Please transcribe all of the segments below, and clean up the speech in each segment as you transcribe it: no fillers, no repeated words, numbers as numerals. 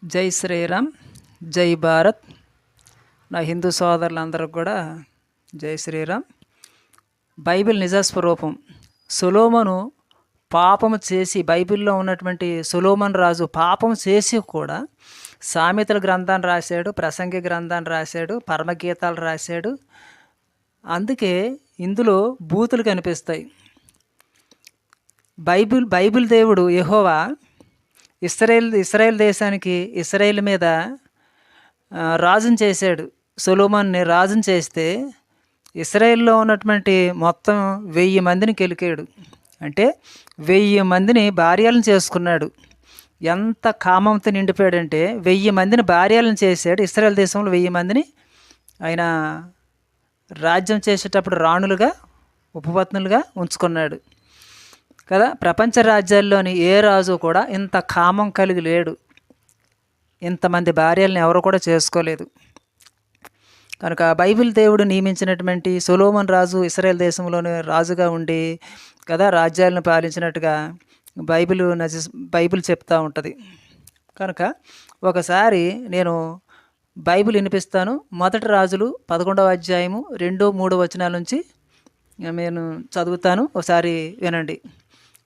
జై శ్రీరామ్, జై భారత్. నా హిందూ సోదరులందరూ కూడా జై శ్రీరామ్. బైబిల్ నిజస్వరూపం. సొలొమోను పాపము చేసి, బైబిల్లో ఉన్నటువంటి సొలొమోను రాజు పాపం చేసి కూడా సామెతల గ్రంథాన్ని రాశాడు, ప్రసంగి గ్రంథాన్ని రాశాడు, పరమగీతాలు రాశాడు. అందుకే ఇందులో బూతులు కనిపిస్తాయి. బైబిల్ దేవుడు యెహోవా ఇశ్రాయేల్ దేశానికి, ఇశ్రాయేల్ మీద రాజును చేశాడు. సొలొమోన్ని రాజును చేస్తే ఇశ్రాయేల్లో ఉన్నటువంటి మొత్తం 1000 మందిని కెలికాడు. అంటే 1000 మందిని భార్యలను చేసుకున్నాడు. ఎంత కామంతో నిండిపోయాడంటే 1000 మందిని భార్యలను చేశాడు. ఇశ్రాయేల్ దేశంలో 1000 మందిని ఆయన రాజ్యం చేసేటప్పుడు రాణులుగా, ఉపపత్నులుగా ఉంచుకున్నాడు కదా. ప్రపంచ రాజ్యాల్లోని ఏ రాజు కూడా ఇంత కామం కలిగి లేడు. ఇంతమంది భార్యలను ఎవరు కూడా చేసుకోలేదు. కనుక బైబిల్ దేవుడు నియమించినటువంటి సొలొమోను రాజు ఇశ్రాయేల్ దేశంలోని రాజుగా ఉండి కదా రాజ్యాలను పాలించినట్టుగా బైబిల్ చెప్తూ ఉంటుంది. కనుక ఒకసారి నేను బైబిల్ వినిపిస్తాను. మొదటి రాజులు 11వ అధ్యాయము 2-3 వచనాల నుంచి నేను చదువుతాను, ఒకసారి వినండి.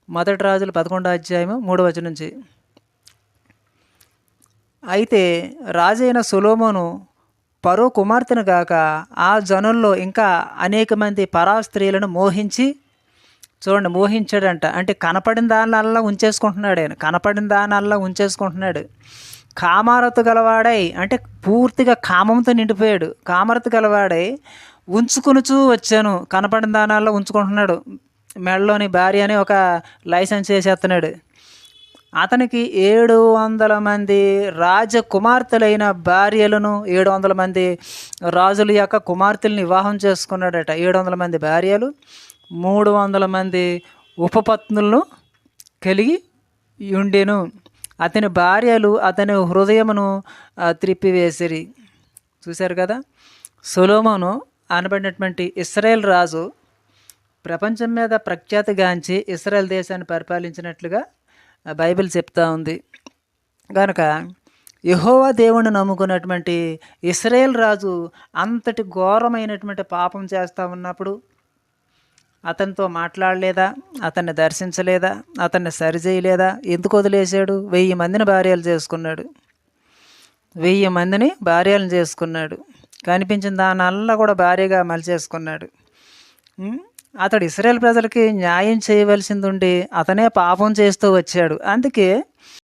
మొదటి రాజులు 11వ అధ్యాయము 3వ వచనం నుంచి. అయితే రాజైన సొలొమోను ఫరో కుమార్తెను గాక ఆ జనుల్లో ఇంకా అనేక మంది పరా స్త్రీలను మోహించి, చూడండి మోహించాడంట, అంటే కనపడిన దానిల్లా ఉంచేసుకుంటున్నాడు. ఆయన కనపడిన దానిల్లా ఉంచేసుకుంటున్నాడు. కామారత గలవాడై, అంటే పూర్తిగా కామంతో నిండిపోయాడు. కామరత గలవాడై ఉంచుకొనుచూ వచ్చాను. కనపడిన దానాల్లో ఉంచుకుంటున్నాడు. మెడలోని భార్య అని ఒక లైసెన్స్ చేసేస్తున్నాడు. అతనికి 700 మంది రాజకుమార్తెలైన భార్యలను, 700 మంది రాజుల యొక్క కుమార్తెలను వివాహం చేసుకున్నాడట. 700 మంది భార్యలు, 300 మంది ఉపపత్నులను కలిగి ఉండెను. అతని భార్యలు అతని హృదయమును త్రిప్పివేసిరి. చూశారు కదా. సొలొమోను అనబడినటువంటి ఇశ్రాయేల్ రాజు ప్రపంచం మీద ప్రఖ్యాతిగాంచి ఇశ్రాయేల్ దేశాన్ని పరిపాలించినట్లుగా బైబిల్ చెప్తా ఉంది. కనుక యెహోవా దేవుని నమ్ముకున్నటువంటి ఇశ్రాయేల్ రాజు అంతటి ఘోరమైనటువంటి పాపం చేస్తూ ఉన్నప్పుడు అతనితో మాట్లాడలేదా, అతన్ని దర్శించలేదా, అతన్ని సరిచేయలేదా? ఎందుకు వదిలేశాడు? 1000 మందిని భార్యలు చేసుకున్నాడు. 1000 మందిని భార్యలను చేసుకున్నాడు. కనిపించిన దానల్లా కూడా భార్యగా మలిచేసుకున్నాడు. అతడు ఇశ్రాయేల్ ప్రజలకి న్యాయం చేయవలసింది ఉండి అతనే పాపం చేస్తూ వచ్చాడు. అందుకే